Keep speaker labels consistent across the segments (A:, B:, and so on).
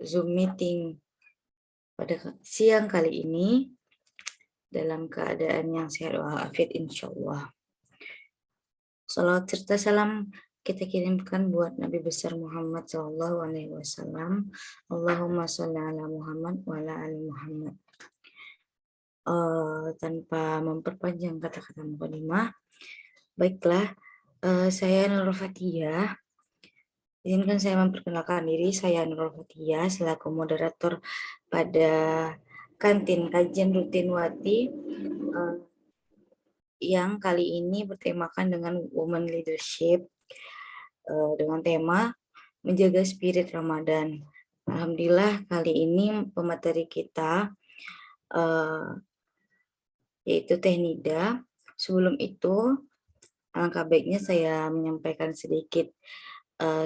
A: Zoom meeting pada siang kali ini dalam keadaan yang sehat walafiat insyaallah. Salawat serta salam kita kirimkan buat Nabi besar Muhammad SAW. Allahumma sholli ala Muhammad wa ala ali Muhammad. Tanpa memperpanjang kata-kata mukadimah, baiklah, saya Nurul Fathiyah. Izinkan saya memperkenalkan diri, saya Nurul Fathiyah selaku moderator pada kantin kajian rutin Wati yang kali ini bertemakan dengan Women Leadership dengan tema menjaga spirit Ramadan. Alhamdulillah kali ini pemateri kita yaitu Teh Nida. Sebelum itu, alangkah baiknya saya menyampaikan sedikit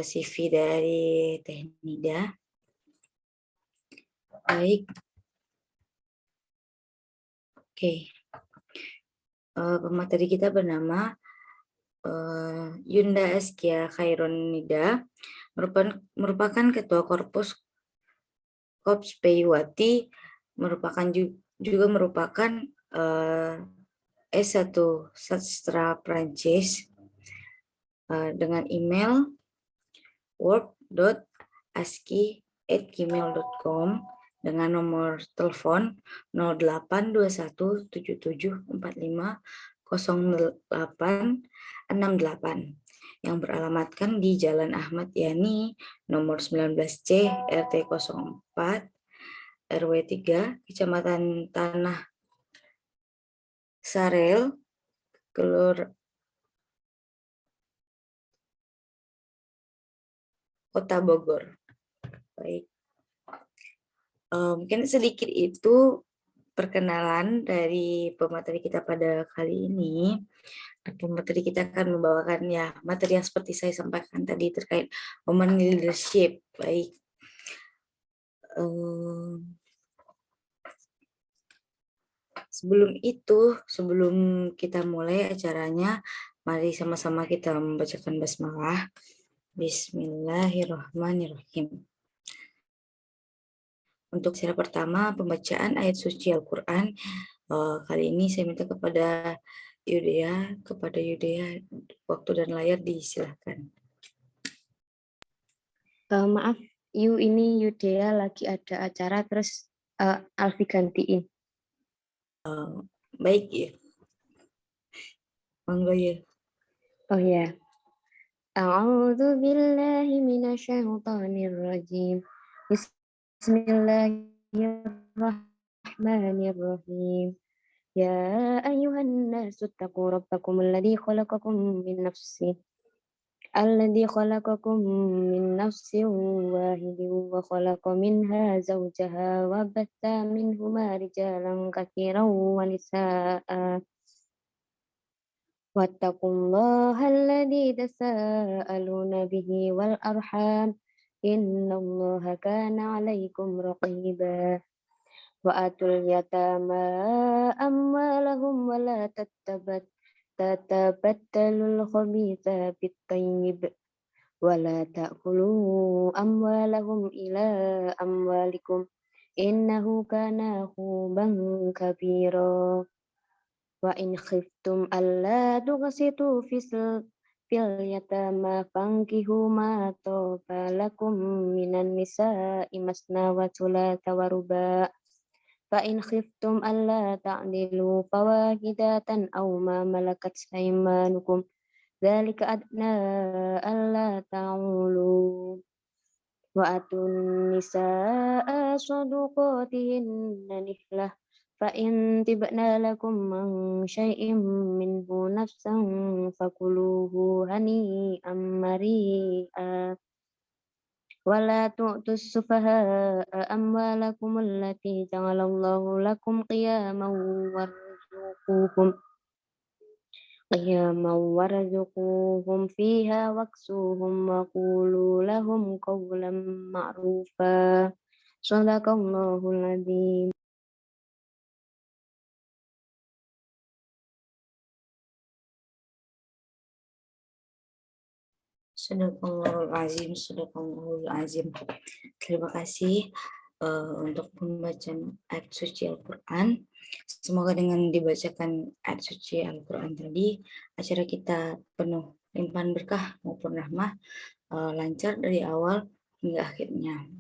A: CV dari Teh Nida. Baik. Oke. Pemateri kita bernama Yunda Askia Khairun Nida, merupakan Ketua Korpus Kops Peiwati, juga merupakan S1 Sastra Prancis dengan email work.aski@gmail.com dengan nomor telepon 082177450868 yang beralamatkan di Jalan Ahmad Yani nomor 19C RT 04 RW 3 Kecamatan Tanah Sarel, Kota Bogor. Baik. Mungkin sedikit itu perkenalan dari pemateri kita pada kali ini. Pemateri kita akan membawakan materi yang seperti saya sampaikan tadi terkait women leadership. Baik. Sebelum kita mulai acaranya, mari sama-sama kita membacakan basmalah. Bismillahirrahmanirrahim. Untuk sesi pertama, pembacaan ayat suci Al-Quran. Kali ini saya minta kepada Yudea, waktu dan layar disilahkan.
B: Maaf, ini Yudea lagi ada acara, terus Alfi gantiin.
A: Baik ya. Monggo ya.
B: Oh ya. A'udzu billahi minasyaitonir rajim. Bismillahirrahmanirrahim. Ya ayyuhan nasu taqu rabbakum alladzi khalaqakum min nafsin wahidin wa khalaqa minha zawjaha wa batha minhuma rijalan katsiran wa nisaa'a. Wattaqullaha alladzi tasaaluna bihi wal arham innallaha kana 'alaikum raqiba. Wa atul yatama amwalahum wa la tatabadalul khabitha bit-tayyib wa la ta'kulu amwalahum ila amwalikum innahu kana khuban kabira. Wa in khiftum alla tughsitu fil yatama fankihu ma taba lakum minan nisa'i masna wa thulatha wa ruba'. Fa in khiftum alla ta'dilu fawahidatan aw ma malakat aymanukum dzalika adna alla ta'ulu. Wa atun nisaa saduqatihinna nihlah fa in tibna lakum man syai'in minhu nafsan fakuluhu hani'an mari'a. Wala tu'tus sufaha'a amwalakum allati ja'alallahu lakum qiyaman warzuquhum fiha waksuhum wa qulu lahum qawlan ma'rufa. Shadaqallahul adzim.
A: Sadaqallahul azim, sadaqallahul azim. Terima kasih untuk pembacaan ayat suci Al-Quran. Semoga dengan dibacakan ayat suci Al-Quran tadi, acara kita penuh limpahan berkah maupun rahmah, lancar dari awal hingga akhirnya.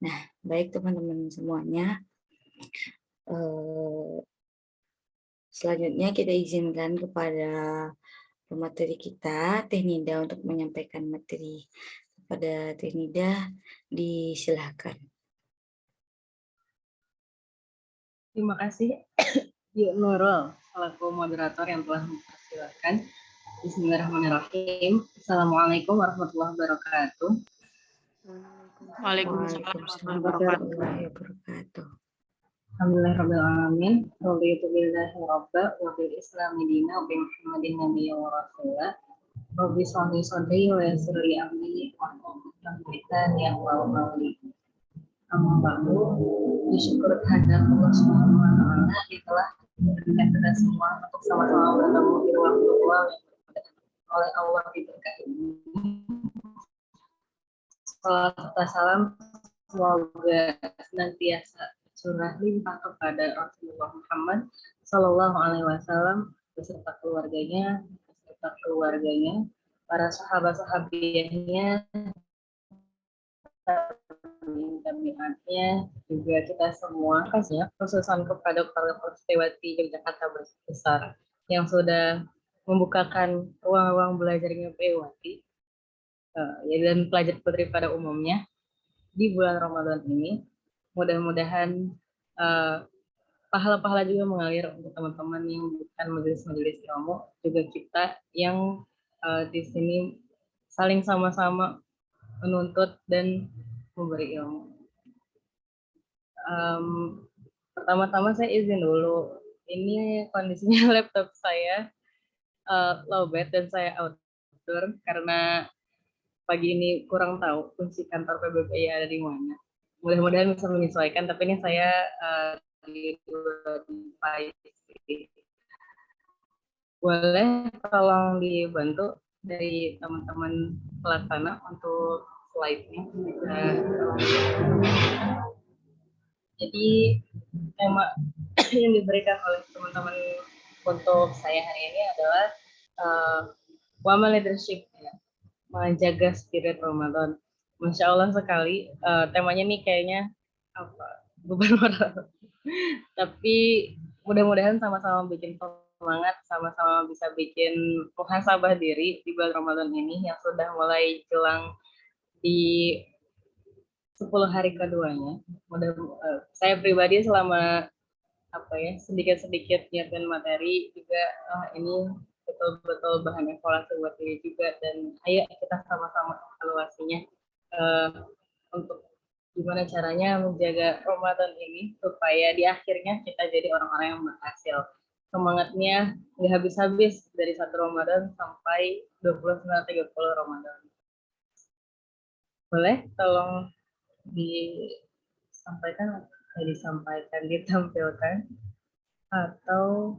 A: Nah, baik teman-teman semuanya. Selanjutnya kita izinkan kepada pemateri kita, Teh Nida, untuk menyampaikan materi. Kepada Teh Nida, disilahkan.
C: Terima kasih Yuk Nurul selaku moderator yang telah mempersilahkan. Bismillahirrahmanirrahim. Assalamualaikum warahmatullahi wabarakatuh.
A: Waalaikumsalam warahmatullahi wabarakatuh.
C: Alhamdulillahirrahmanirrahim. Raditu billahi rabba wa bil islami dina wa bi Muhammadin nabiyya wa rasulah. Rabbi sholli sholli wa yassir li amri wa hlul yang qawli. Amma ba'du, bersyukur kehadirat Allah Subhanahu wa taala yang telah memberikan kita semua untuk sama-sama bertemu di ruang virtual yang oleh Allah diberkahi. Salawat salam semoga senantiasa curah limpah kepada Rasulullah Muhammad Sallallahu Alaihi Wasallam beserta keluarganya, para sahabat-sahabatnya, tabiatnya, juga kita semua, khususan kepada keluarga Persiwati Yogyakarta besar yang sudah membukakan ruang-ruang belajarnya Persiwati dan pelajar putri pada umumnya di bulan Ramadan ini. Mudah-mudahan pahala-pahala juga mengalir untuk teman-teman yang bukan majelis-majelis ilmu, juga kita yang di sini saling sama-sama menuntut dan memberi ilmu. Pertama-tama saya izin dulu, ini kondisinya laptop saya lowbat dan saya outdoor karena pagi ini kurang tahu kunci kantor PBPI ada di mana. Mudah-mudahan bisa menyesuaikan, tapi ini saya di device. Boleh tolong dibantu dari teman-teman pelaksana untuk slide-nya. Jadi tema yang diberikan oleh teman-teman untuk saya hari ini adalah Women Leadership, ya, menjaga spirit Ramadan. Masya Allah sekali, temanya nih kayaknya beban moral. Tapi mudah-mudahan sama-sama bikin semangat, sama-sama bisa bikin muhasabah diri di bulan Ramadan ini yang sudah mulai jelang di 10 hari keduanya. Saya pribadi selama sedikit-sedikit nyiapin materi juga, ini betul-betul bahan evaluasi buat diri juga, dan ayo kita sama-sama evaluasinya untuk gimana caranya menjaga Ramadan ini supaya di akhirnya kita jadi orang-orang yang berhasil. Semangatnya nggak habis-habis dari 1 Ramadan sampai 29-30 Ramadan. Boleh tolong disampaikan, ditampilkan, atau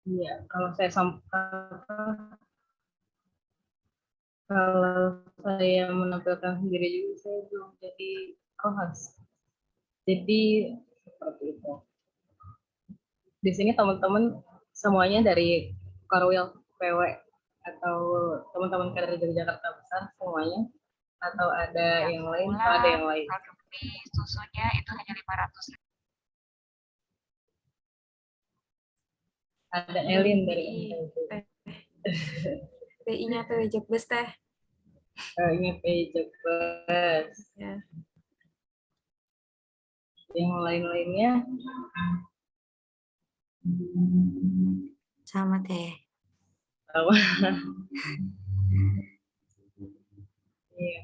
C: iya, kalau saya menampilkan sendiri juga saya belum jadi co-host. Jadi seperti itu. Di sini teman-teman semuanya dari Korwil PW atau teman-teman kader dari Jakarta besar semuanya, atau ada yang lain? Ada yang lain.
D: Susunya itu hanya 500.
C: Ada Elin dari
D: PI-nya PW Jakbes teh.
C: ini PI Jakbes.
D: Ya.
C: Yang lain-lainnya
A: Sama Teh.
C: sama. Iya.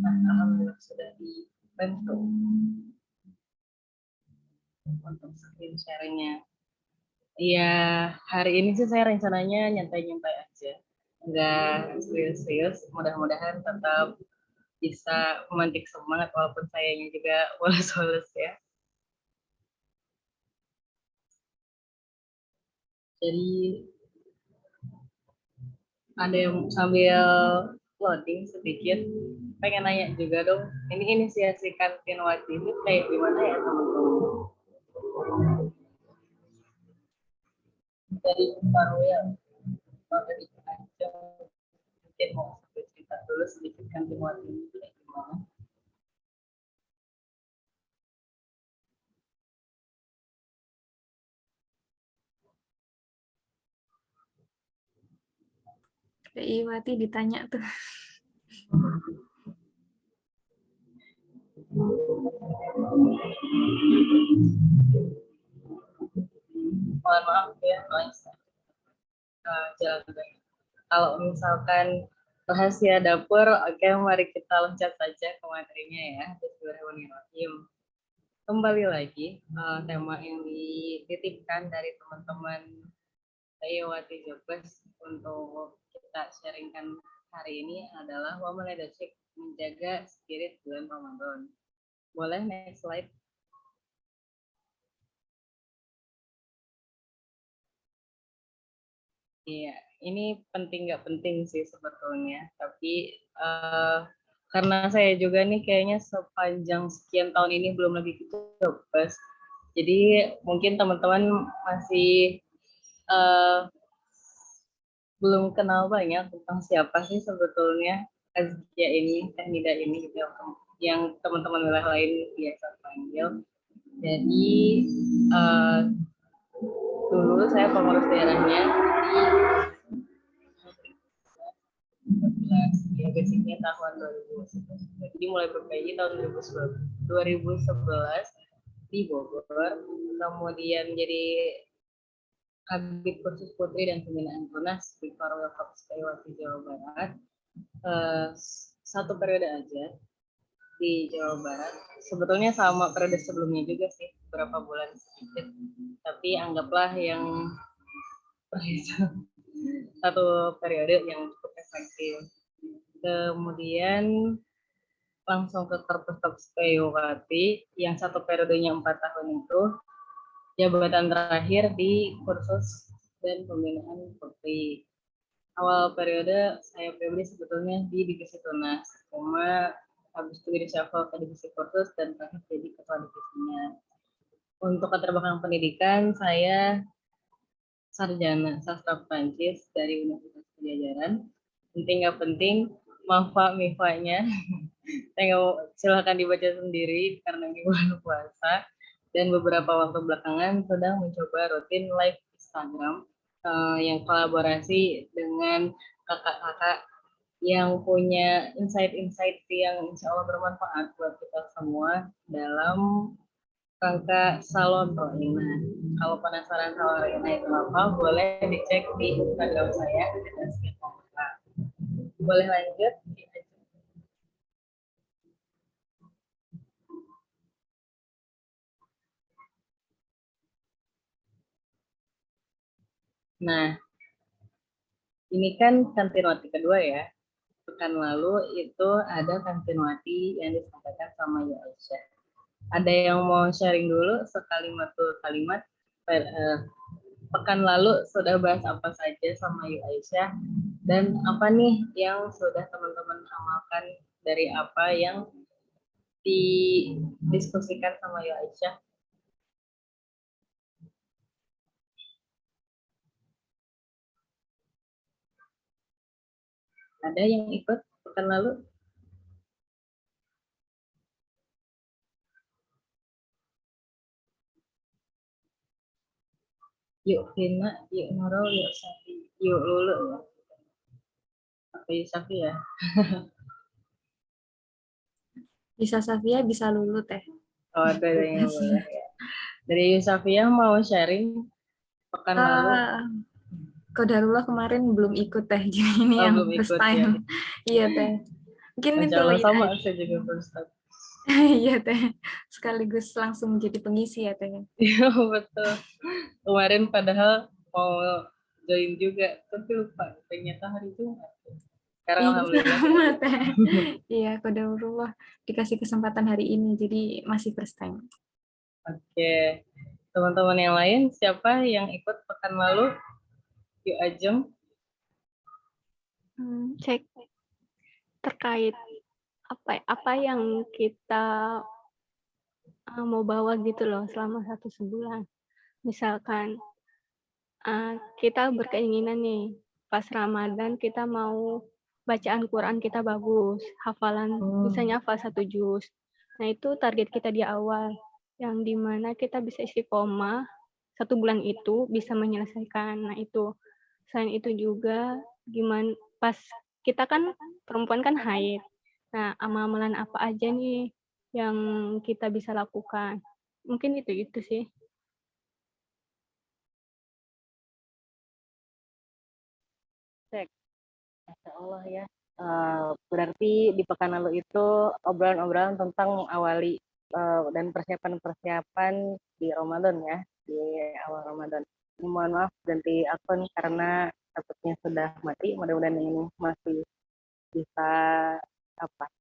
C: Nah, alhamdulillah sudah dibantu untuk screen share-nya. Iya, hari ini sih saya rencananya nyantai-nyantai aja, nggak serius-serius. Mudah-mudahan tetap bisa memantik semangat walaupun sayanya juga woles-woles ya. Jadi ada yang sambil loading sedikit, pengen nanya juga dong, ini inisiasi kantin Wati ini kayak gimana ya teman-teman? Dari baru ya, dari Aceh, mungkin mau cerita dulu sedikit kantin Wati ini kayak gimana?
D: Iwati ditanya tuh.
C: Mohon maaf ya, noise. Jalan baik. Kalau misalkan rahasia dapur, oke, mari kita loncat saja ke materinya ya. Bismillahirrahmanirrahim. Kembali lagi, tema yang dititipkan dari teman-teman Wati Jobers untuk kita sharingkan hari ini adalah Women Leadership menjaga spirit bulan Ramadan. Boleh next slide? Iya, ini penting nggak penting sih sebetulnya, tapi karena saya juga nih kayaknya sepanjang sekian tahun ini belum lagi ke Jobers, jadi mungkin teman-teman masih belum kenal banyak tentang siapa sih sebetulnya Azkia ini, Nida ini gitu yang teman-teman wilayah lain biasa panggil. Jadi dulu saya pengurus daerahnya di basicnya tahun 2011. Jadi mulai berPJ tahun 2011 di Bogor, kemudian jadi Kabid Kursus Putri dan Pembinaan Tunas di Korwil Kapolri Jawa Barat. Satu periode aja di Jawa Barat. Sebetulnya sama periode sebelumnya juga sih, beberapa bulan sedikit. Tapi anggaplah yang satu periode yang cukup efektif. Kemudian langsung ke Korpus Wati yang satu periodenya 4 tahun itu, jabatan terakhir di kursus dan pembinaan Putri. Awal periode saya pribadi sebetulnya di divisi tunas, cuma habis itu di reshuffle ke divisi kursus dan terakhir jadi ketua divisinya. Untuk latar belakang pendidikan, saya sarjana sastra Prancis dari Universitas Pajajaran. Penting nggak penting, Mafa Mifanya. Silahkan dibaca sendiri karena ini bulan puasa. Dan beberapa waktu belakangan sedang mencoba rutin live Instagram yang kolaborasi dengan kakak-kakak yang punya insight-insight yang insya Allah bermanfaat buat kita semua dalam rangka salon Roina. Kalau penasaran salon Roina itu apa, boleh dicek di Instagram saya. Boleh lanjut? Nah, ini kan Kantinwati kedua ya. Pekan lalu itu ada Kantinwati yang disampaikan sama Ya Aisyah. Ada yang mau sharing dulu sekalimat tuh kalimat? Pekan lalu sudah bahas apa saja sama Yu Aisyah dan apa nih yang sudah teman-teman amalkan dari apa yang didiskusikan sama Yu Aisyah? Ada yang ikut pekan lalu? Yuk Rina, yuk Nurul, yuk Safi, yuk Lulu ya. Apa yuk Safi ya?
D: Bisa Safia, bisa Lulu teh.
C: Oh, ada yang boleh ya. Dari Yusafia mau sharing pekan lalu.
D: Kodarullah kemarin belum ikut teh, jadi ini yang
C: belum
D: first
C: ikut,
D: time. Iya teh. Mungkin itu
C: Allah
D: ya.
C: sama saya juga first time.
D: Iya teh. Sekaligus langsung jadi pengisi ya teh.
C: Iya betul. Kemarin padahal mau join juga, tapi lupa ternyata hari Jumat. Sekarang alhamdulillah.
D: Sama teh. Iya, kodarullah dikasih kesempatan hari ini, jadi masih first time.
C: Oke, teman-teman yang lain siapa yang ikut pekan lalu? Yuk Ajeng.
E: Cek terkait apa yang kita mau bawa gitu loh selama 1 bulan. Misalkan kita berkeinginan nih pas Ramadan kita mau bacaan Quran kita bagus, hafalan misalnya hafal 1 juz. Nah itu target kita di awal, yang dimana kita bisa istiqomah 1 bulan itu bisa menyelesaikan. Nah itu selain itu juga gimana pas kita kan perempuan kan haid. Nah amalan apa aja nih yang kita bisa lakukan? Mungkin itu sih.
C: Cek. Masya Allah ya. Berarti di pekan lalu itu obrolan-obrolan tentang mengawali dan persiapan-persiapan di Ramadan ya, di awal Ramadan. Mohon maaf ganti akun karena takutnya sudah mati. Mudah-mudahan ini masih bisa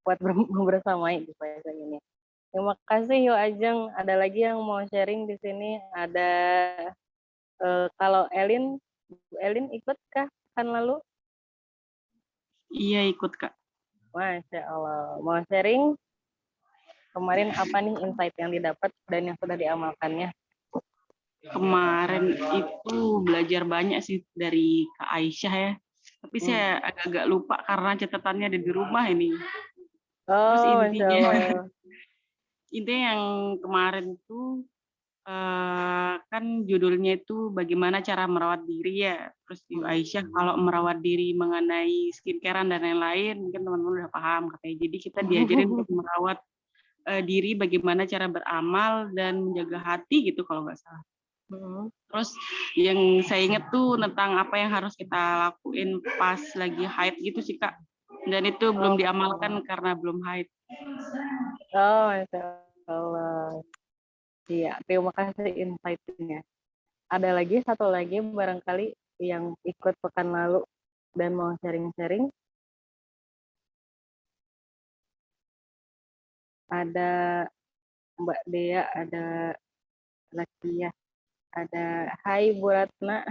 C: kuat bersamai di fase ini. Terima kasih Yo Ajeng. Ada lagi yang mau sharing di sini? Ada kalau Elin ikut kah pekan lalu?
F: Iya ikut Kak.
C: Masya Allah. Mau sharing kemarin apa nih insight yang didapat dan yang sudah diamalkannya?
F: Kemarin itu belajar banyak sih dari Kak Aisyah ya. Tapi saya agak-agak lupa karena catatannya ada di rumah ini. Terus
C: Oh, Masya Allah.
F: intinya yang kemarin itu kan judulnya itu bagaimana cara merawat diri ya. Terus di Aisyah kalau merawat diri mengenai skincarean dan lain-lain mungkin teman-teman udah paham katanya. Jadi kita diajarin untuk merawat diri bagaimana cara beramal dan menjaga hati gitu kalau nggak salah. Terus yang saya ingat tuh tentang apa yang harus kita lakuin pas lagi haid gitu sih Kak. Dan itu belum diamalkan karena belum haid.
C: Oh, Masya Allah. Iya, terima kasih insight-nya. Ada lagi, satu lagi barangkali yang ikut pekan lalu dan mau sharing-sharing. Ada Mbak Dea, ada Lakia, ada Hai Bu Ratna.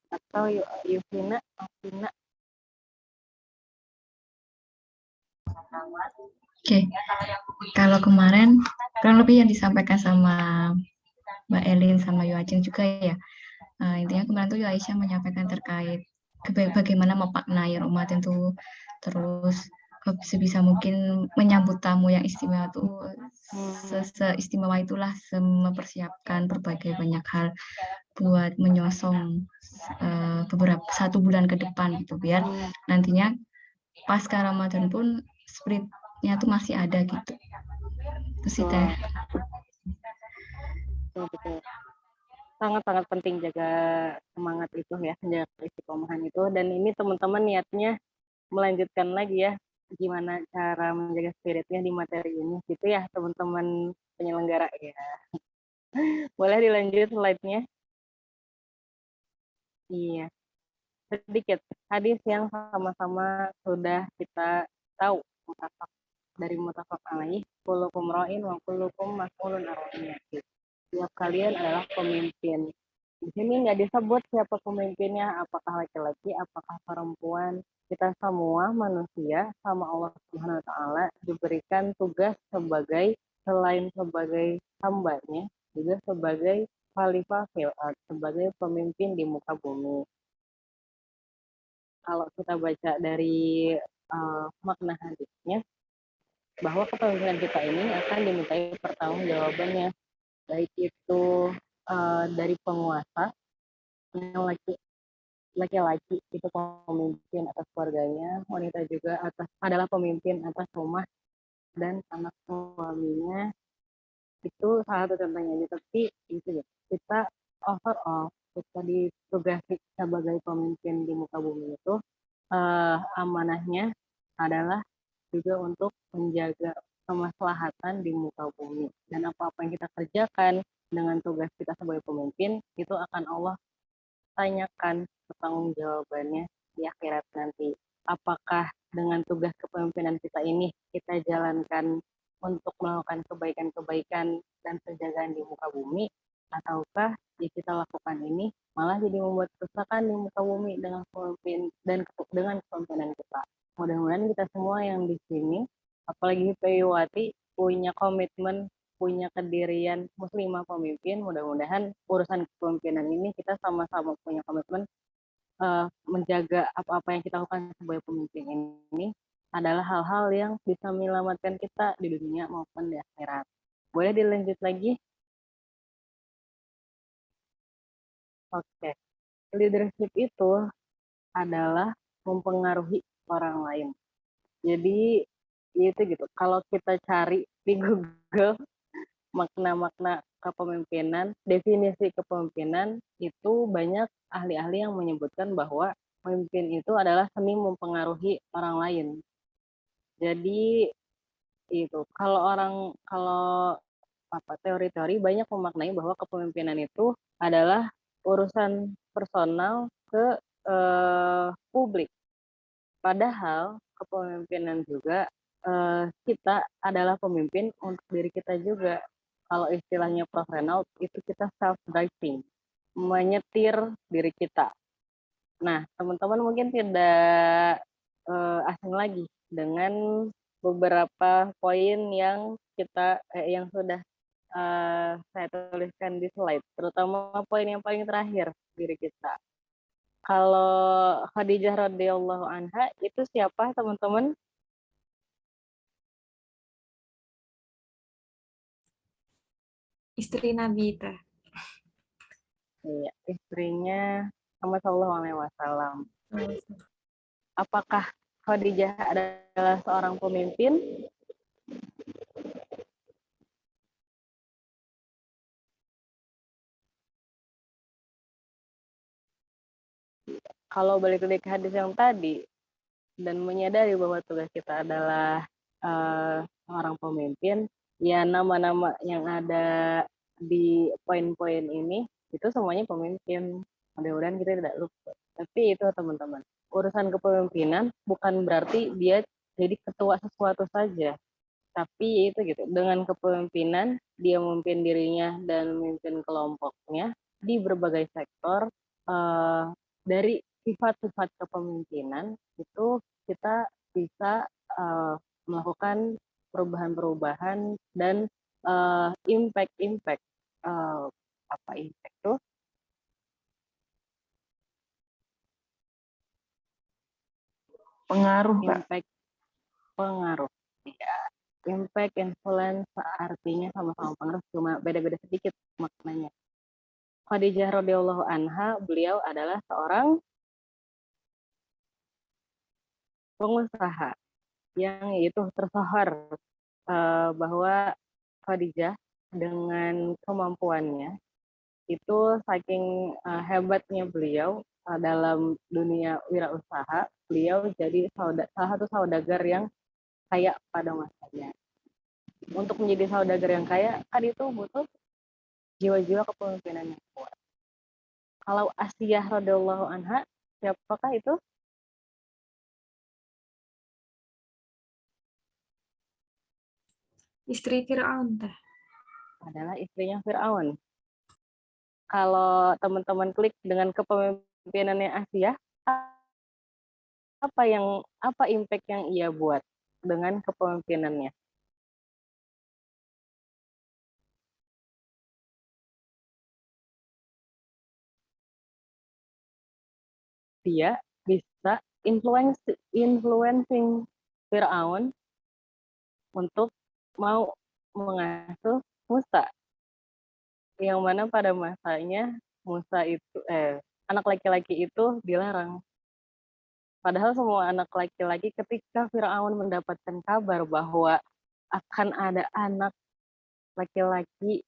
C: Atau Yuvina, Afina.
G: Oke, kalau kemarin kurang lebih yang disampaikan sama Mbak Elin sama Yu Ajeng juga ya. Intinya kemarin tuh Yu Aisyah menyampaikan terkait bagaimana memaknai Ramadan itu, terus sebisa mungkin menyambut tamu yang istimewa tuh seistimewa itulah, mempersiapkan berbagai banyak hal buat menyongsong beberapa 1 bulan ke depan gitu, biar nantinya pasca Ramadan pun spiritnya tuh masih ada gitu. Itu sih Teh.
C: Betul. Sangat-sangat penting jaga semangat itu ya, jaga istiqomahan itu. Dan ini teman-teman niatnya melanjutkan lagi ya, gimana cara menjaga spiritnya di materi ini gitu ya teman-teman penyelenggara ya. Boleh dilanjut slide-nya? Iya. Sedikit hadis yang sama-sama sudah kita tahu dari mutafaq alaih, kullukum ra'in wa kullukum mas'ulun an ra'iyatihi. Tiap kalian adalah pemimpin. Di sini nggak disebut siapa pemimpinnya, apakah laki-laki, apakah perempuan. Kita semua manusia sama Allah Subhanahu wa taala diberikan tugas sebagai, selain sebagai hambanya, juga sebagai khalifah fil ard, sebagai pemimpin di muka bumi. Kalau kita baca dari makna hadisnya, bahwa kepemimpinan kita ini akan dimintai pertanggungjawabannya, baik itu dari penguasa yang laki-laki itu pemimpin atas keluarganya, wanita juga adalah pemimpin atas rumah dan anak suaminya. Itu salah satu contohnya. Tapi itu ya, kita overall kita ditugasi sebagai pemimpin di muka bumi itu amanahnya adalah juga untuk menjaga kemaslahatan di muka bumi, dan apa-apa yang kita kerjakan dengan tugas kita sebagai pemimpin itu akan Allah tanyakan pertanggungjawabannya di akhirat nanti. Apakah dengan tugas kepemimpinan kita ini kita jalankan untuk melakukan kebaikan-kebaikan dan penjagaan di muka bumi, ataukah yang kita lakukan ini malah jadi membuat kerusakan di muka bumi dengan dengan kepemimpinan kita. Mudah-mudahan kita semua yang di sini, apalagi PIWati, punya komitmen, punya kedirian muslimah pemimpin. Mudah-mudahan urusan kepemimpinan ini kita sama-sama punya komitmen menjaga apa-apa yang kita lakukan sebagai pemimpin ini adalah hal-hal yang bisa menyelamatkan kita di dunia maupun di akhirat. Boleh dilanjut lagi? Oke. Leadership itu adalah mempengaruhi orang lain. Jadi itu gitu. Kalau kita cari di Google makna-makna kepemimpinan, definisi kepemimpinan, itu banyak ahli-ahli yang menyebutkan bahwa pemimpin itu adalah seni mempengaruhi orang lain. Jadi itu kalau teori-teori banyak memaknai bahwa kepemimpinan itu adalah urusan personal ke publik. Padahal kepemimpinan juga kita adalah pemimpin untuk diri kita juga. Kalau istilahnya Prof. Renaud, itu kita self-driving, menyetir diri kita. Nah, teman-teman mungkin tidak asing lagi dengan beberapa poin yang yang sudah saya tuliskan di slide, terutama poin yang paling terakhir, diri kita. Kalau Khadijah radhiyallahu anha itu siapa, teman-teman?
D: Istri Nabi Teh.
C: Iya, istrinya Muhammad Shallallahu Alaihi Wasallam. Apakah Khadijah adalah seorang pemimpin? Kalau balik lagi ke hadis yang tadi dan menyadari bahwa tugas kita adalah seorang pemimpin, ya nama-nama yang ada di poin-poin ini itu semuanya pemimpin. Mudah-mudahan kita tidak lupa. Tapi itu teman-teman, urusan kepemimpinan bukan berarti dia jadi ketua sesuatu saja. Tapi itu gitu, dengan kepemimpinan dia memimpin dirinya dan memimpin kelompoknya di berbagai sektor. Dari sifat-sifat kepemimpinan itu kita bisa melakukan perubahan-perubahan dan impact-impact. Apa impact tuh?
H: Pengaruh, Kak.
C: Impact, pengaruh. Ya. Impact, influence artinya sama-sama pengaruh, cuma beda-beda sedikit maknanya. Khadijah radhiyallahu anha, beliau adalah seorang pengusaha yang itu tersohor bahwa Khadijah dengan kemampuannya itu saking hebatnya beliau dalam dunia wirausaha, beliau jadi salah satu saudagar yang kaya pada masanya. Untuk menjadi saudagar yang kaya, kan itu butuh jiwa-jiwa kepemimpinan yang kuat. Kalau Asiyah radhiyallahu anha, siapakah itu?
D: Istri Fir'aun Teh.
C: Adalah istrinya Fir'aun. Kalau teman-teman klik dengan kepemimpinannya Asiyah, apa impact yang ia buat dengan kepemimpinannya? Dia bisa influencing Fir'aun untuk mau mengasuh Musa, yang mana pada masanya Musa itu anak laki-laki itu dilarang. Padahal semua anak laki-laki ketika Fir'aun mendapatkan kabar bahwa akan ada anak laki-laki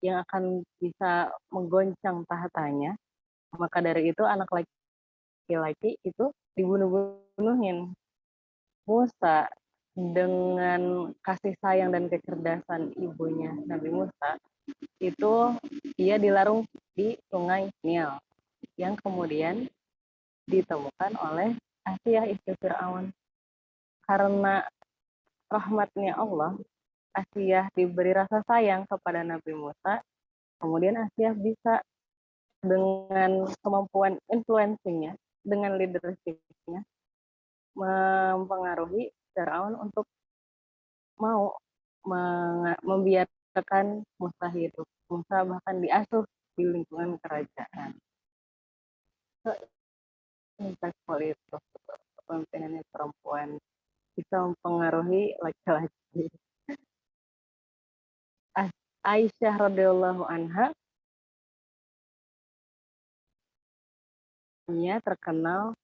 C: yang akan bisa menggoncang tahtanya, maka dari itu anak laki-laki itu dibunuh-bunuhin. Musa dengan kasih sayang dan kecerdasan ibunya Nabi Musa itu dia dilarung di sungai Nil yang kemudian ditemukan oleh Asiyah istri Fir'aun. Karena rahmatnya Allah, Asiyah diberi rasa sayang kepada Nabi Musa, kemudian Asiyah bisa dengan kemampuan influencingnya, dengan leadership-nya, mempengaruhi Firaun untuk mau membiarkan Musa hidup. Musa bahkan diasuh di lingkungan kerajaan. Impactful itu kepemimpinannya perempuan bisa mempengaruhi laki-laki. Aisyah radhiyallahu anha, ia terkenal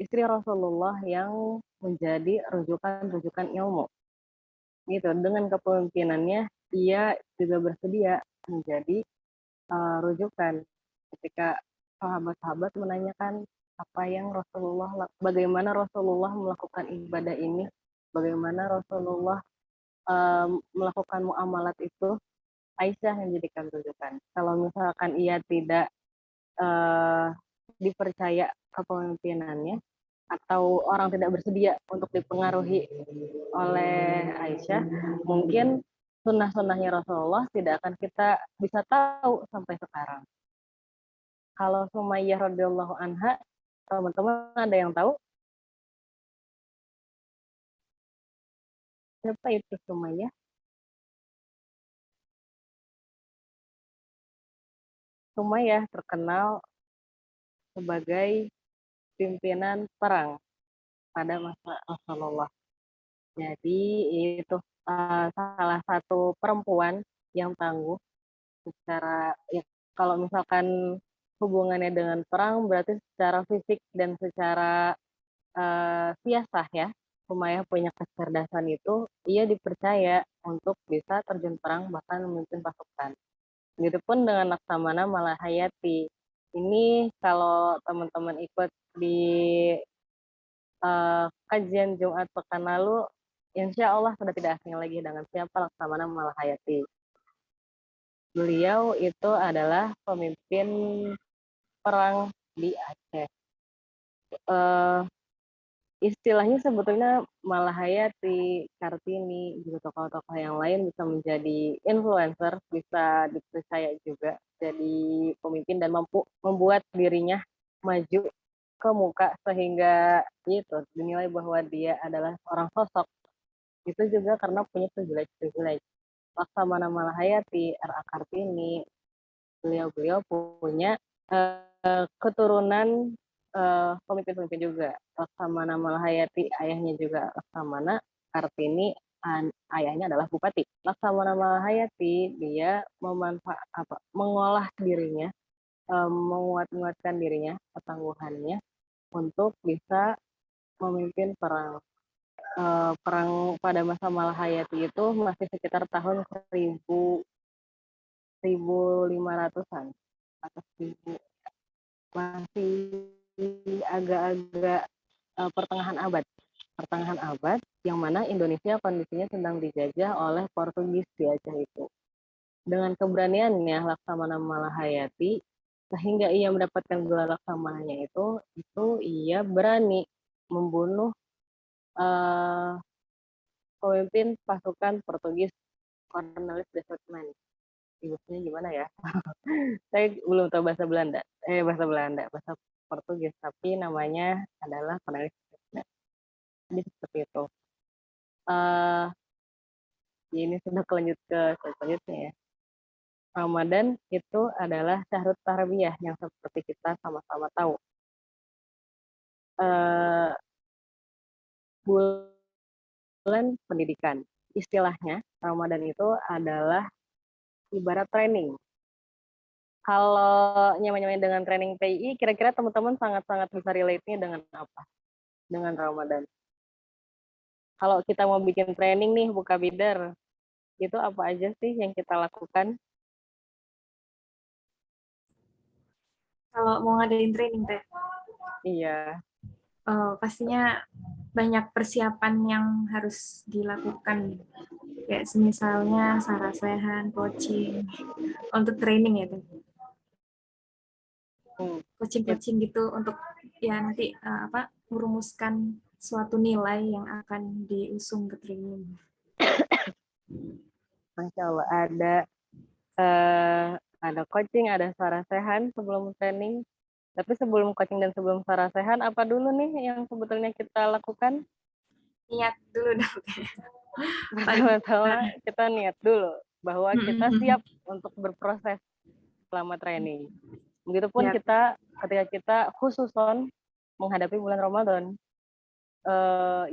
C: istri Rasulullah yang menjadi rujukan-rujukan ilmu. Gitu, dengan kepemimpinannya ia juga bersedia menjadi rujukan ketika sahabat-sahabat menanyakan bagaimana Rasulullah melakukan ibadah ini, bagaimana Rasulullah melakukan muamalat itu, Aisyah yang menjadikan rujukan. Kalau misalkan ia tidak dipercaya kepemimpinannya atau orang tidak bersedia untuk dipengaruhi oleh Aisyah, mungkin sunnah-sunnahnya Rasulullah tidak akan kita bisa tahu sampai sekarang. Kalau Sumayyah radhiyallahu anha, teman-teman ada yang tahu? Siapa itu Sumayyah? Sumayyah terkenal sebagai pimpinan perang pada masa Rasulullah. Jadi itu salah satu perempuan yang tangguh secara, ya, kalau misalkan hubungannya dengan perang berarti secara fisik dan secara siasah ya. Sumayyah punya kecerdasan itu, ia dipercaya untuk bisa terjun perang bahkan memimpin pasukan. Begitupun dengan Laksamana Malahayati. Ini kalau teman-teman ikut di kajian Jumat pekan lalu, insya Allah sudah tidak asing lagi dengan siapa Laksamana Malahayati. Beliau itu adalah pemimpin perang di Aceh. Istilahnya sebetulnya Malahayati, Kartini, juga tokoh-tokoh yang lain bisa menjadi influencer, bisa dipercaya juga jadi pemimpin dan mampu membuat dirinya maju ke muka sehingga itu dinilai bahwa dia adalah orang sosok. Itu juga karena punya privilege. Laksamana Malahayati, R.A. Kartini, beliau punya keturunan pemimpin-pemimpin juga. Laksamana Malahayati ayahnya juga Laksamana, Kartini ayahnya adalah bupati. Laksamana Malahayati dia mengolah dirinya, menguatkan dirinya, ketangguhannya untuk bisa memimpin perang. Perang pada masa Malahayati itu masih sekitar tahun 1500-an atau 1000, masih agak-agak pertengahan abad yang mana Indonesia kondisinya sedang dijajah oleh Portugis di Aceh itu. Dengan keberaniannya Laksamana Malahayati sehingga ia mendapatkan gelar laksamananya itu ia berani membunuh pemimpin pasukan Portugis Cornelis de Houtman. Ibunya gimana ya? Saya belum tahu bahasa Portugis, tapi namanya adalah Cornelis de Houtman. Jadi seperti itu. Ini sudah lanjut ke selanjutnya ya. Ramadan itu adalah syahrut tarbiyah yang seperti kita sama-sama tahu. Bulan pendidikan. Istilahnya Ramadan itu adalah ibarat training. Kalau nyamain dengan training PI, kira-kira teman-teman sangat-sangat bisa relate-nya dengan apa? Dengan Ramadan. Kalau kita mau bikin training nih, buka bidar, itu apa aja sih yang kita lakukan?
D: Kalau mau ngadain training teh,
C: Iya.
D: pastinya banyak persiapan yang harus dilakukan. Kayak misalnya sarasehan, coaching, untuk training ya teh. Coaching gitu untuk ya nanti merumuskan suatu nilai yang akan diusung ke training.
C: Masya Allah, ada coaching, ada sarasehan sebelum training. Tapi sebelum coaching dan sebelum sarasehan, apa dulu nih yang sebetulnya kita lakukan?
D: Niat dulu dong.
C: Pertama-tama kita niat dulu bahwa kita siap untuk berproses selama training. Begitupun
D: Yap.
C: kita ketika kita khususon menghadapi bulan Ramadan.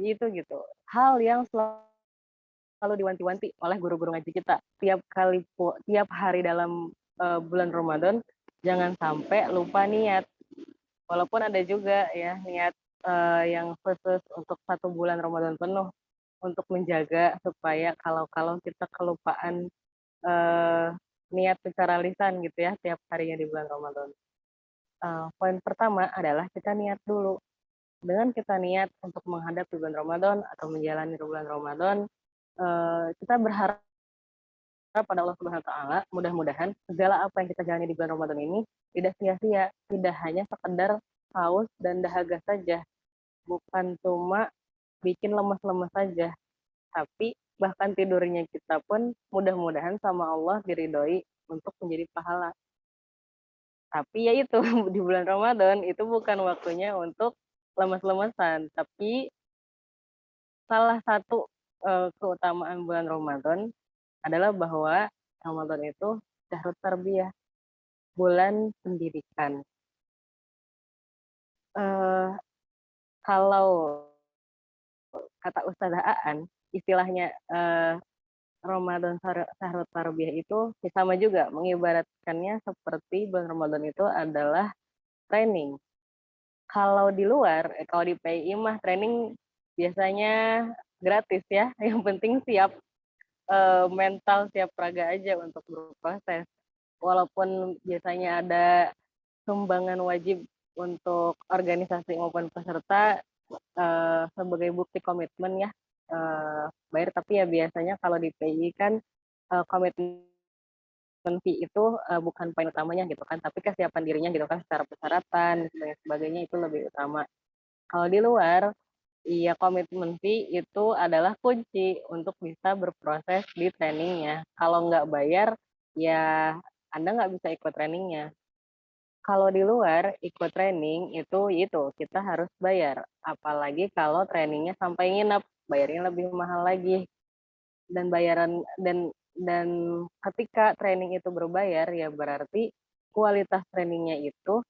C: Itu gitu. Hal yang selalu diwanti-wanti oleh guru-guru ngaji kita. Tiap hari dalam bulan Ramadan, jangan sampai lupa niat. Walaupun ada juga ya niat yang khusus untuk 1 bulan Ramadan penuh untuk menjaga supaya kalau kita kelupaan niat secara lisan gitu ya tiap harinya di bulan Ramadan. Poin pertama adalah kita niat dulu. Dengan kita niat untuk menghadapi bulan Ramadan atau menjalani bulan Ramadan, kita berharap pada Allah Subhanahu wa taala, mudah-mudahan segala apa yang kita jalani di bulan Ramadan ini tidak sia-sia, tidak hanya sekedar haus dan dahaga saja, bukan cuma bikin lemas-lemas saja, tapi bahkan tidurnya kita pun mudah-mudahan sama Allah diridhoi untuk menjadi pahala. Tapi ya itu di bulan Ramadan itu bukan waktunya untuk lemas-lemasan, tapi salah satu keutamaan bulan Ramadan adalah bahwa Ramadan itu syahrut tarbiyah, bulan pendidikan. Kalau kata Ustazah Aan, istilahnya Ramadan syahrut tarbiyah itu sama juga mengibaratkannya seperti bulan Ramadan itu adalah training. Kalau di luar, kalau di PII mah training biasanya gratis ya, yang penting siap mental, siap raga aja untuk berproses. Walaupun biasanya ada sumbangan wajib untuk organisasi maupun peserta sebagai bukti komitmen ya bayar, tapi ya biasanya kalau di PII kan komitmen fee itu bukan poin utamanya gitu kan, tapi kesiapan dirinya gitu kan secara persyaratan dan sebagainya itu lebih utama. Kalau di luar, iya komitmen fee itu adalah kunci untuk bisa berproses di trainingnya. Kalau nggak bayar, ya Anda nggak bisa ikut trainingnya. Kalau di luar ikut training itu kita harus bayar. Apalagi kalau trainingnya sampai nginep, bayarnya lebih mahal lagi. Dan bayaran dan ketika training itu berbayar ya berarti kualitas trainingnya itu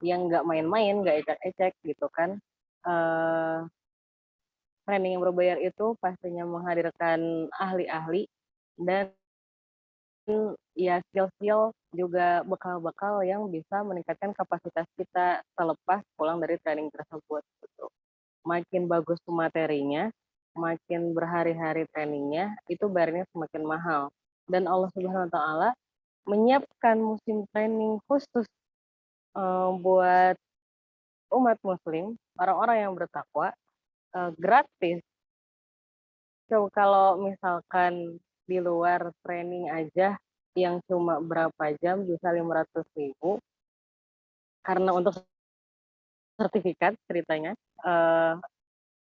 C: yang nggak main-main, nggak ecek-ecek gitu kan. Training yang berbayar itu pastinya menghadirkan ahli-ahli dan ya skill-skill juga bekal-bekal yang bisa meningkatkan kapasitas kita selepas pulang dari training tersebut. Gitu. Makin bagus materinya, makin berhari-hari trainingnya, itu bayarnya semakin mahal. Dan Allah Subhanahu wa taala menyiapkan musim training khusus buat umat muslim, orang-orang yang bertakwa, gratis. So, kalau misalkan di luar training aja yang cuma berapa jam bisa 500.000, karena untuk sertifikat ceritanya,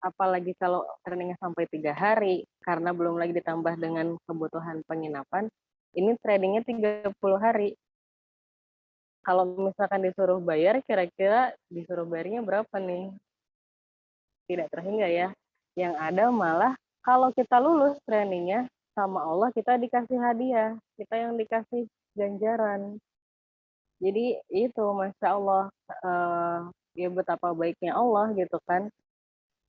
C: apalagi kalau trainingnya sampai 3 hari, karena belum lagi ditambah dengan kebutuhan penginapan, ini trainingnya 30 hari. Kalau misalkan disuruh bayar, kira-kira disuruh bayarnya berapa nih? Tidak terhingga ya. Yang ada malah kalau kita lulus trainingnya, sama Allah kita dikasih hadiah, kita yang dikasih ganjaran. Jadi itu Masya Allah, ya betapa baiknya Allah gitu kan.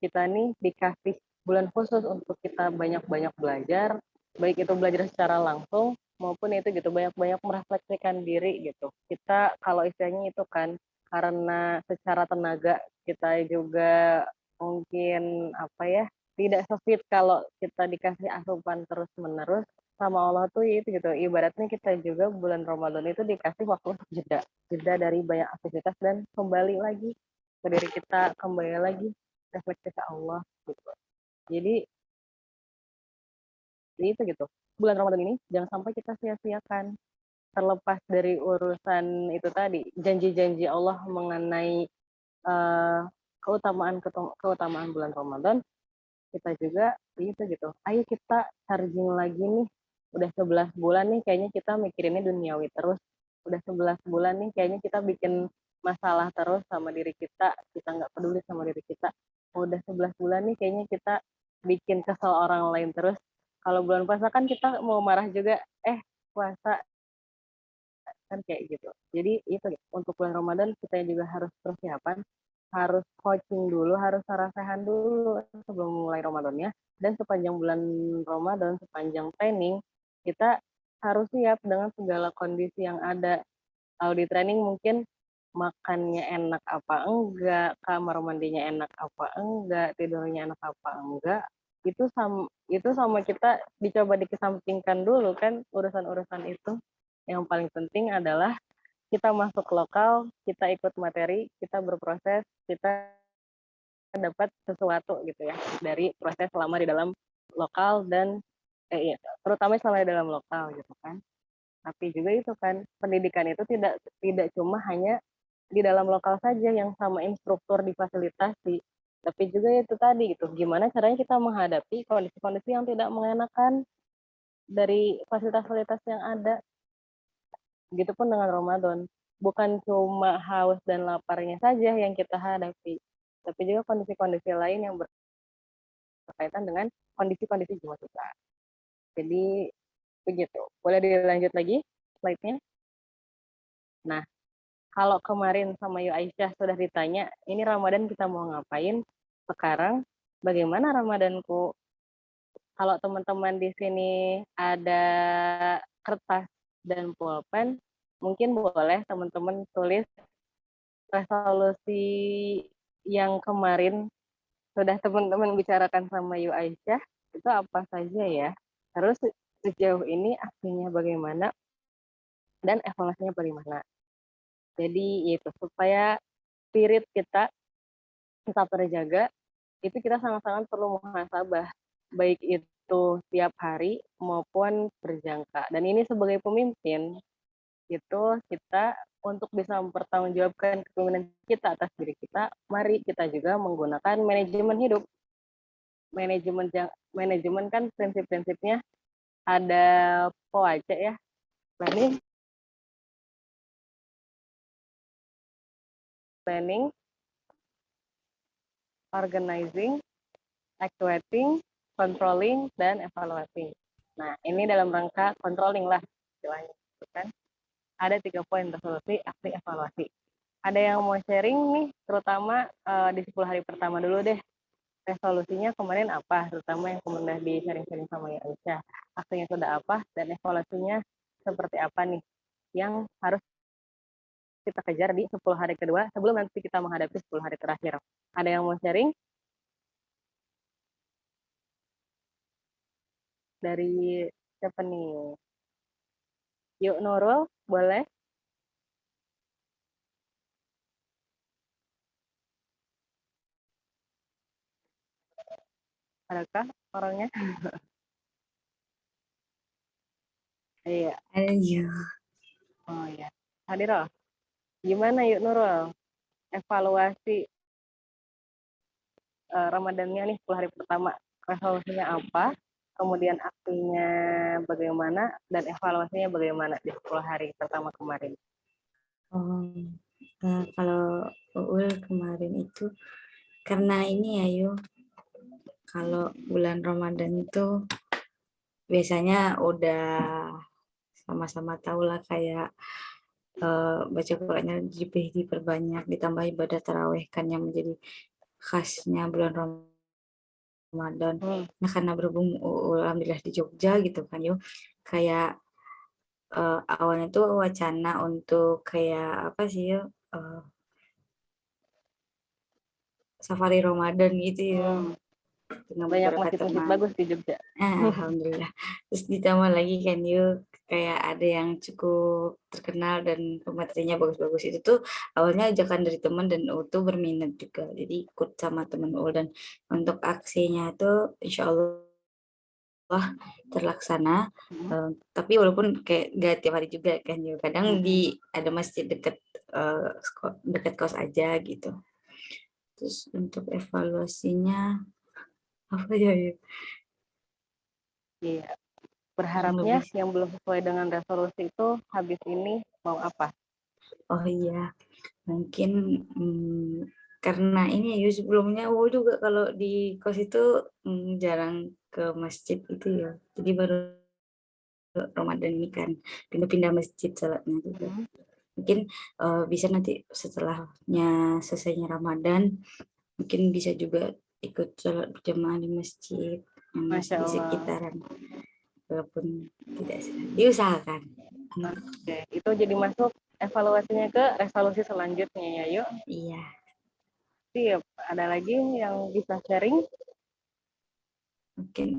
C: Kita nih dikasih bulan khusus untuk kita banyak-banyak belajar, baik itu belajar secara langsung maupun itu gitu banyak-banyak merefleksikan diri gitu. Kita kalau istilahnya itu kan karena secara tenaga kita juga mungkin apa ya tidak sefit kalau kita dikasih asupan terus-menerus sama Allah tuh itu gitu. Ibaratnya kita juga bulan Ramadan itu dikasih waktu untuk jeda dari banyak aktivitas dan kembali lagi ke diri kita, kembali lagi refleksi ke Allah gitu. Jadi itu gitu. Bulan Ramadan ini jangan sampai kita sia-siakan. Terlepas dari urusan itu tadi, janji-janji Allah mengenai keutamaan bulan Ramadan, kita juga itu gitu. Ayo kita charging lagi nih. Udah 11 bulan nih kayaknya kita mikirinnya duniawi terus. Udah 11 bulan nih kayaknya kita bikin masalah terus sama diri kita nggak peduli sama diri kita. Udah 11 bulan nih kayaknya kita bikin kesel orang lain terus. Kalau bulan puasa kan kita mau marah juga, puasa kan kayak gitu. Jadi itu untuk bulan Ramadan kita juga harus persiapan, harus coaching dulu, harus sarasehan dulu sebelum mulai Ramadannya. Dan sepanjang bulan Ramadan, sepanjang training, kita harus siap dengan segala kondisi yang ada. Kalau di training mungkin makannya enak apa enggak, kamar mandinya enak apa enggak, tidurnya enak apa enggak, itu sama kita dicoba dikesampingkan dulu kan urusan-urusan itu. Yang paling penting adalah kita masuk lokal, kita ikut materi, kita berproses, kita dapat sesuatu gitu ya dari proses selama di dalam lokal dan terutama selama di dalam lokal gitu kan. Tapi juga itu kan pendidikan itu tidak cuma hanya di dalam lokal saja yang sama instruktur difasilitasi, tapi juga itu tadi gitu, gimana caranya kita menghadapi kondisi-kondisi yang tidak mengenakan dari fasilitas-fasilitas yang ada. Begitupun dengan Ramadan, bukan cuma haus dan laparnya saja yang kita hadapi, tapi juga kondisi-kondisi lain yang berkaitan dengan kondisi-kondisi jiwa kita. Jadi begitu. Boleh dilanjut lagi slide-nya? Nah, kalau kemarin sama Yu Aisyah sudah ditanya, ini Ramadan kita mau ngapain? Sekarang bagaimana Ramadanku? Kalau teman-teman di sini ada kertas dan pulpen, mungkin boleh teman-teman tulis resolusi yang kemarin sudah teman-teman bicarakan sama Yu Aisyah, itu apa saja ya? Terus sejauh ini aksinya bagaimana dan evaluasinya bagaimana? Jadi itu supaya spirit kita tetap terjaga, itu kita sangat-sangat perlu muhasabah, baik itu tiap hari maupun berjangka. Dan ini sebagai pemimpin, itu kita untuk bisa mempertanggungjawabkan kepemimpinan kita atas diri kita, mari kita juga menggunakan manajemen hidup. Manajemen kan prinsip-prinsipnya ada POAC ya, planning, organizing, actuating, controlling, dan evaluating. Nah, ini dalam rangka controlling lah istilahnya, kan? Ada 3 poin resolusi, aksi, evaluasi. Ada yang mau sharing nih, terutama di 10 hari pertama dulu deh. Resolusinya kemarin apa, terutama yang kemudian di sharing-sharing sama Yu Aisyah. Aksinya sudah apa, dan evaluasinya seperti apa nih, yang harus kita kejar di 10 hari kedua, sebelum nanti kita menghadapi 10 hari terakhir. Ada yang mau sharing? Dari siapa nih? Yuk Nurul, boleh? Adakah orangnya? Iya.
A: Ayo.
C: Oh ya. Hadirah. Gimana Yuk Nurul? Evaluasi Ramadannya nih 10 hari pertama. Resolusinya apa? Kemudian aksinya bagaimana? Dan evaluasinya bagaimana di 10 hari pertama kemarin?
A: Kalau Uul kemarin itu karena ini ya Yu, kalau bulan Ramadan itu biasanya udah sama-sama tahu lah kayak baca Qurannya lebih diperbanyak, ditambah ibadah taraweh kan yang menjadi khasnya bulan Ramadan. Nah karena berhubung alhamdulillah di Jogja gitu kan Yu, kayak awalnya tuh wacana untuk kayak apa sih Yu, safari Ramadan gitu ya. Dengan
C: Banyak
A: beberapa
C: masjid-masjid
A: teman.
C: bagus di Jogja.
A: Alhamdulillah. Terus ditambah lagi kan Yuk, kayak ada yang cukup terkenal dan pematerinya bagus-bagus. Itu tuh awalnya ajakan dari teman dan tuh berminat juga. Jadi ikut sama teman dan untuk aksinya tuh insya Allah terlaksana. Tapi walaupun kayak gak tiap hari juga kan Yuk. Kadang ada masjid dekat kos aja gitu. Terus untuk evaluasinya Apa ya? Ya?
F: Iya.
A: Kurang
F: Berharapnya
A: lebih.
F: yang belum sesuai dengan resolusi itu habis ini mau apa?
A: Oh iya, mungkin karena ini ya sebelumnya juga kalau di kos itu jarang ke masjid itu ya. Jadi baru Ramadan ini kan pindah-pindah masjid salatnya juga. Mungkin bisa nanti setelahnya selesainya Ramadan, mungkin bisa juga ikut sholat berjamaah di masjid yang masih
F: Masya
A: di
F: Allah.
A: sekitaran, walaupun tidak diusahakan.
F: Oke, itu jadi masuk evaluasinya ke resolusi selanjutnya ya, yuk.
A: Iya.
F: Siap. Ada lagi yang bisa sharing?
A: Mungkin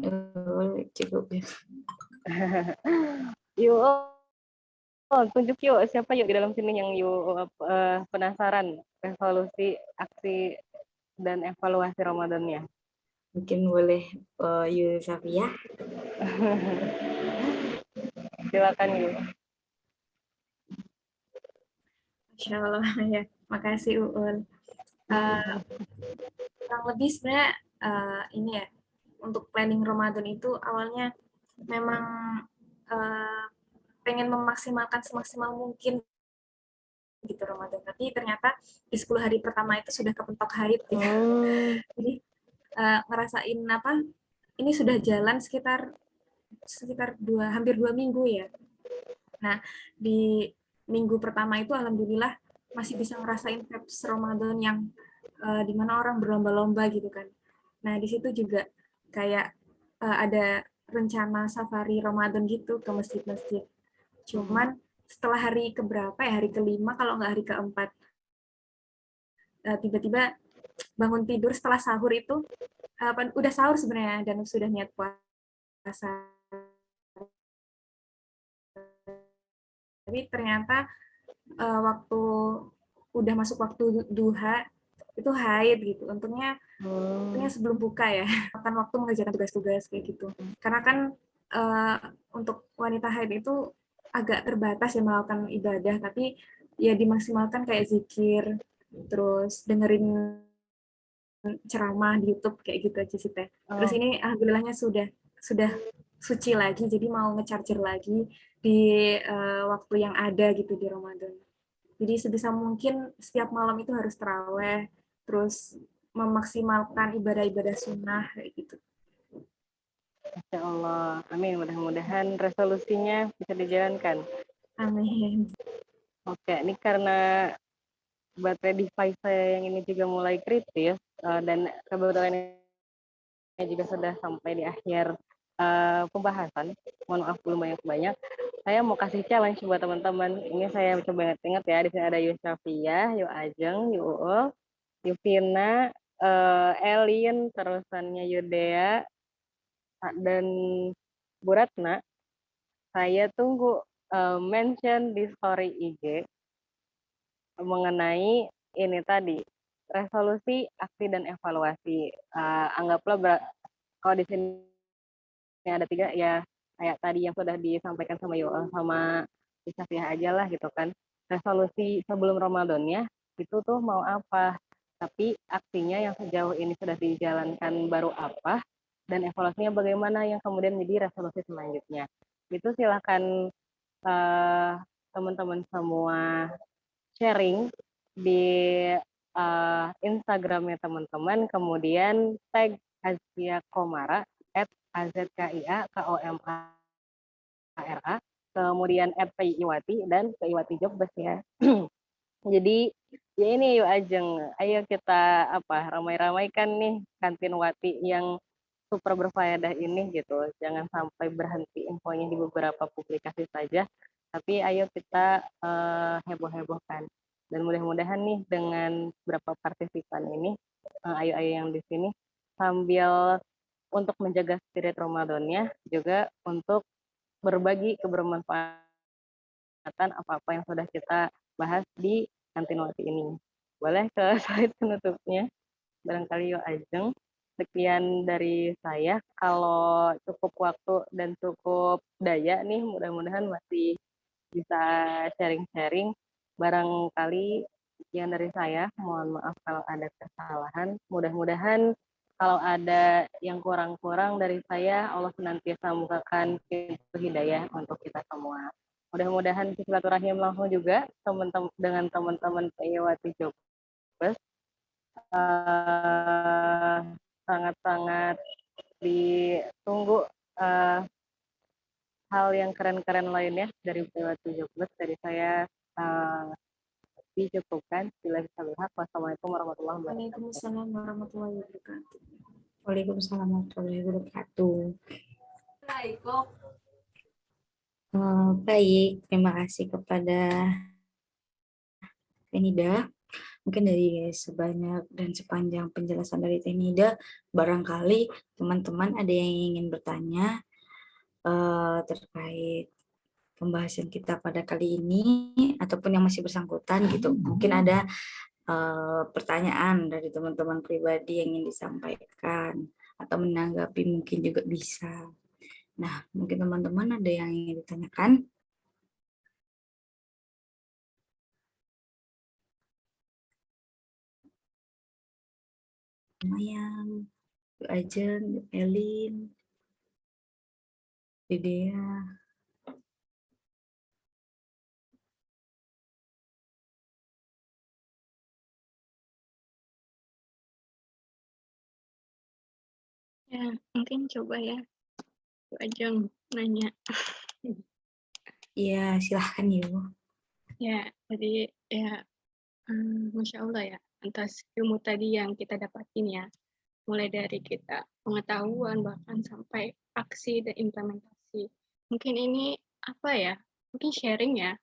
A: cukup ya.
F: Yuk, tunjuk yuk siapa yuk di dalam sini yang yuk penasaran resolusi, aksi, dan evaluasi Ramadannya.
A: Mungkin boleh Safia.
F: Silakan yuk.
D: Masya Allah ya, makasih Uul. Kurang lebih sebenarnya ini ya, untuk planning Ramadan itu awalnya memang pengen memaksimalkan semaksimal mungkin gitu Ramadan, tapi ternyata di 10 hari pertama itu sudah kepentok haid gitu. Jadi ngerasain apa, ini sudah jalan sekitar hampir 2 minggu ya. Nah, di minggu pertama itu alhamdulillah masih bisa ngerasain vibes Ramadan yang dimana orang berlomba-lomba gitu kan. Nah, di situ juga kayak ada rencana safari Ramadan gitu ke masjid-masjid. Cuman setelah hari keberapa ya, hari kelima kalau nggak hari keempat, tiba-tiba bangun tidur setelah sahur itu, udah sahur sebenarnya dan sudah niat puasa. Tapi ternyata waktu udah masuk waktu duha itu haid gitu. Untungnya sebelum buka ya, akan waktu mengerjakan tugas-tugas kayak gitu. Karena kan untuk wanita haid itu agak terbatas ya melakukan ibadah, tapi ya dimaksimalkan kayak zikir, terus dengerin ceramah di YouTube kayak gitu aja sih Teh. Terus ini alhamdulillahnya sudah suci lagi, jadi mau nge-charger lagi di waktu yang ada gitu di Ramadan. Jadi sebisa mungkin setiap malam itu harus taraweh, terus memaksimalkan ibadah-ibadah sunnah kayak gitu.
F: Masya Allah. Amin. Mudah-mudahan resolusinya bisa dijalankan.
D: Amin.
F: Oke, ini karena baterai device saya yang ini juga mulai kritis dan kebetulan ini juga sudah sampai di akhir pembahasan. Mohon maaf belum banyak-banyak. Saya mau kasih challenge buat teman-teman. Ini saya coba ingat ya. Di sini ada Yu Safia, Yu Ajeng, Yu Uul, Yu Vina, Elin, terusannya Yudea, dan Bu Ratna. Saya tunggu mention di story IG mengenai ini tadi, resolusi, aksi, dan evaluasi. Anggaplah kalau di sini ada 3 ya, kayak tadi yang sudah disampaikan sama Yoel sama Isafiyah aja lah gitu kan. Resolusi sebelum Ramadannya itu tuh mau apa, tapi aksinya yang sejauh ini sudah dijalankan baru apa, dan evaluasinya bagaimana yang kemudian menjadi resolusi selanjutnya. Itu silakan teman-teman semua sharing di Instagramnya teman-teman, kemudian tag Azkia Komara @azkia_komara, kemudian @piwati dan piwati Jobbes ya. Jadi ya ini yuk Ajeng, ayo kita ramai-ramaikan nih kantin Wati yang super berfaedah ini gitu. Jangan sampai berhenti infonya di beberapa publikasi saja, tapi ayo kita heboh-hebohkan. Dan mudah-mudahan nih dengan beberapa partisipan ini, ayo-ayo yang di sini, sambil untuk menjaga spirit Ramadannya, juga untuk berbagi kebermanfaatan apa-apa yang sudah kita bahas di kantin Wati ini. Boleh ke slide penutupnya? Barangkali yuk Ajeng. Sekian dari saya. Kalau cukup waktu dan cukup daya nih, mudah-mudahan masih bisa sharing-sharing. Barangkali sekian dari saya. Mohon maaf kalau ada kesalahan. Mudah-mudahan
C: kalau ada yang kurang-kurang dari saya, Allah senantiasa membukakan pintu hidayah untuk kita semua. Mudah-mudahan silaturahim langsung juga teman-teman dengan teman-teman PIWati Jogbes sangat-sangat ditunggu hal yang keren-keren lainnya dari PIWati Jogbes. Dari saya dicukupkan. Wassalamualaikum warahmatullahi wabarakatuh.
D: Waalaikumsalam warahmatullahi wabarakatuh.
A: Waalaikumsalam warahmatullahi wabarakatuh. Baik, terima kasih kepada Tenida. Mungkin dari sebanyak dan sepanjang penjelasan dari Tenida, barangkali teman-teman ada yang ingin bertanya terkait pembahasan kita pada kali ini, ataupun yang masih bersangkutan gitu. Mungkin ada pertanyaan dari teman-teman pribadi yang ingin disampaikan, atau menanggapi mungkin juga bisa. Nah, mungkin teman-teman ada yang ingin ditanyakan? Mayang, Bu Ajeng, Bu Elin, Dea.
E: Ya, mungkin coba ya, Bu Ajeng nanya.
A: Iya, silahkan Ibu.
E: Ya, jadi ya, Masya Allah ya, atas ilmu tadi yang kita dapatin ya, mulai dari kita pengetahuan bahkan sampai aksi dan implementasi. Mungkin ini apa ya? Mungkin sharing ya.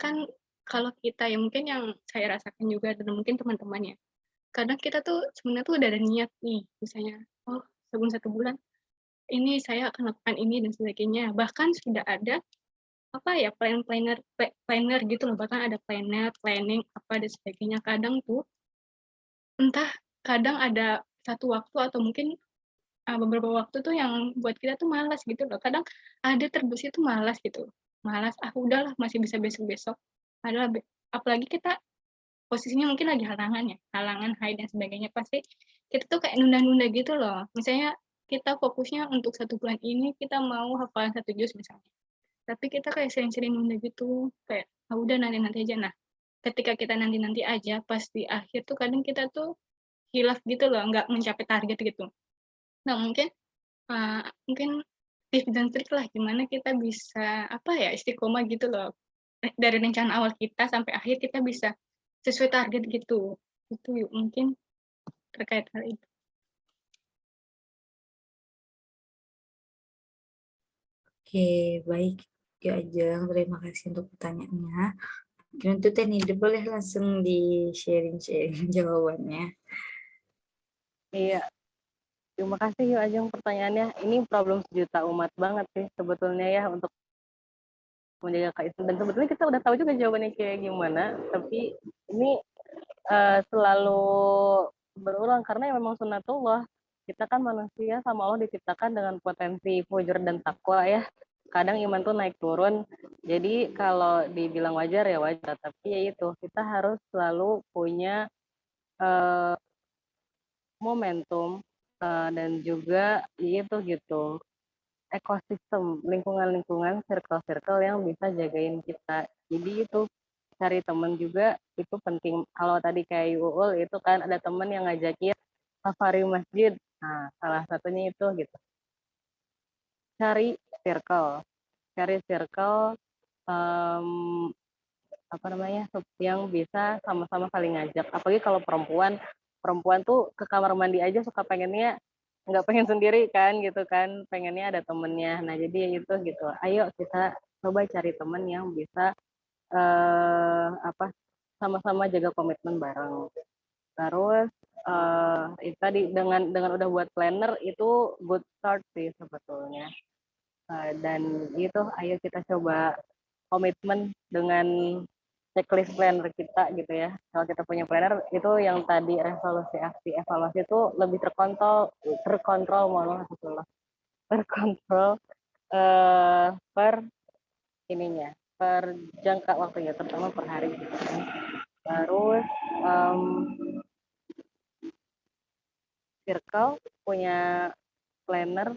E: Kan kalau kita ya mungkin yang saya rasakan juga dan mungkin teman-teman ya. Kadang kita tuh sebenarnya tuh udah ada niat nih, misalnya, oh sebelum 1 bulan ini saya akan lakukan ini dan sebagainya. Bahkan sudah ada apa ya planner gitu loh, bahkan ada planner, planning apa dan sebagainya. Kadang tuh entah kadang ada satu waktu atau mungkin beberapa waktu tuh yang buat kita tuh malas gitu loh. Kadang ada terbesit tuh malas gitu. Malas, ah udahlah masih bisa besok-besok. Padahal apalagi kita posisinya mungkin lagi halangan ya, halangan, haid dan sebagainya. Pasti kita tuh kayak nunda-nunda gitu loh. Misalnya kita fokusnya untuk 1 bulan ini kita mau hafalan 1 juz misalnya. Tapi kita kayak sering-sering nunda gitu, kayak ah udah nanti-nanti aja. Nah, ketika kita nanti-nanti aja, pas di akhir tuh kadang kita tuh hilaf gitu loh, nggak mencapai target gitu. Nah, mungkin tips dan trik lah gimana kita bisa apa ya istiqomah gitu loh dari rencana awal kita sampai akhir kita bisa sesuai target gitu. Itu yuk mungkin terkait hal itu.
A: Oke, baik. Ya Ajeng, terima kasih untuk pertanyaannya. Untuk Tenida boleh langsung di-sharing jawabannya.
C: Iya, terima kasih Yu Ajeng pertanyaannya. Ini problem sejuta umat banget sih sebetulnya ya untuk menjaga keislaman. Dan sebetulnya kita udah tahu juga jawabannya kayak gimana, tapi ini selalu berulang karena memang sunnatullah. Kita kan manusia sama Allah diciptakan dengan potensi fujur dan takwa ya. Kadang iman tuh naik turun. Jadi kalau dibilang wajar ya wajar, tapi ya itu kita harus selalu punya momentum dan juga itu gitu ekosistem lingkungan-lingkungan circle-circle yang bisa jagain kita. Jadi itu cari teman juga itu penting. Kalau tadi kayak Uul itu kan ada teman yang ngajakin safari masjid. Nah, salah satunya itu gitu. Cari circle apa namanya yang bisa sama-sama saling ngajak. Apalagi kalau perempuan tuh ke kamar mandi aja suka pengennya nggak pengen sendiri kan gitu kan, pengennya ada temennya. Nah jadi itu gitu, ayo kita coba cari temen yang bisa apa sama-sama jaga komitmen bareng. Terus itu tadi dengan udah buat planner itu good start sih sebetulnya. Dan itu ayo kita coba komitmen dengan checklist planner kita gitu ya. Kalau kita punya planner itu yang tadi resolusi aksi evaluasi itu lebih terkontrol terkontrol per ininya per jangka waktunya terutama per hari gitu kan. Terus circle, punya planner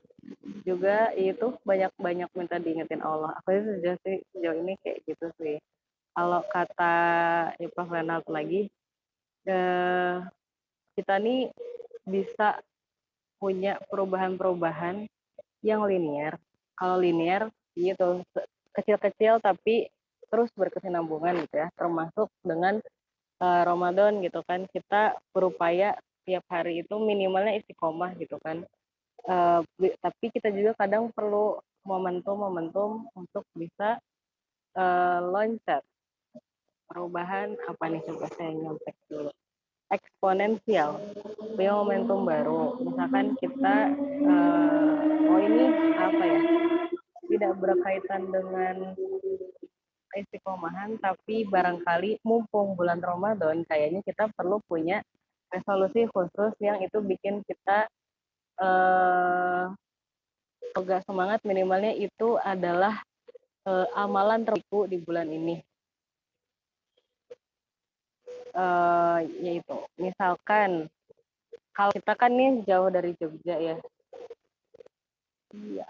C: juga, itu banyak-banyak minta diingetin Allah. Aku sejauh ini kayak gitu sih. Kalau kata Prof. Renald lagi, kita nih bisa punya perubahan-perubahan yang linear. Kalau linear gitu, kecil-kecil tapi terus berkesinambungan gitu ya, termasuk dengan Ramadan gitu kan, kita berupaya tiap hari itu minimalnya istiqomah gitu kan. Tapi kita juga kadang perlu momentum-momentum untuk bisa loncat. Perubahan apa nih, coba saya nyontek dulu. Eksponensial, punya momentum baru. Misalkan kita, ini apa ya, tidak berkaitan dengan istiqomahan, tapi barangkali mumpung bulan Ramadan, kayaknya kita perlu punya resolusi khusus yang itu bikin kita agak semangat, minimalnya itu adalah amalan terbaikku di bulan ini. Yaitu misalkan kalau kita kan nih jauh dari Jogja ya. Iya.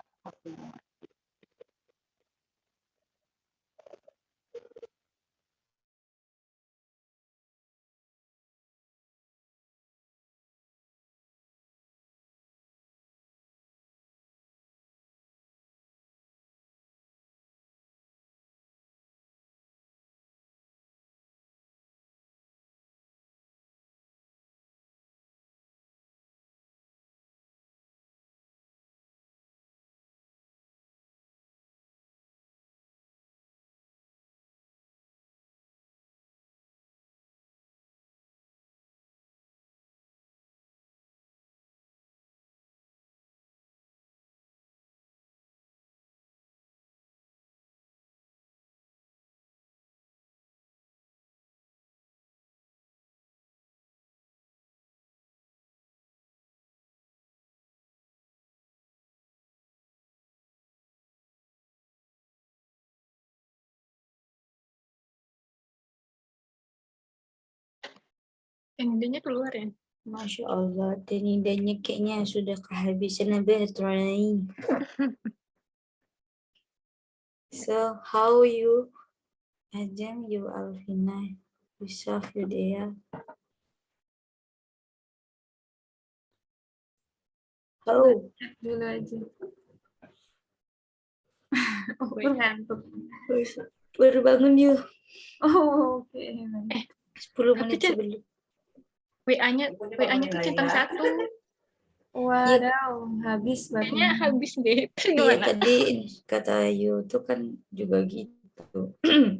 E: Idenya keluar ya?
A: Masya Allah, dan idenya kayaknya sudah kehabisan baterai. So, how you, Ajam, you Alvina, Yusuf, Yudea? How?
D: Chat dulu aja. Oh, ngantuk.
A: Baru bangun yuk.
D: Oh, oke.
A: 10 menit sebelum.
E: WA-nya tuh centang 1.
D: Waduh, habis
E: Kayaknya
D: baterainya.
E: habis deh. Terus
A: Iya,
E: gimana?
A: tadi kata Yu tuh kan juga gitu.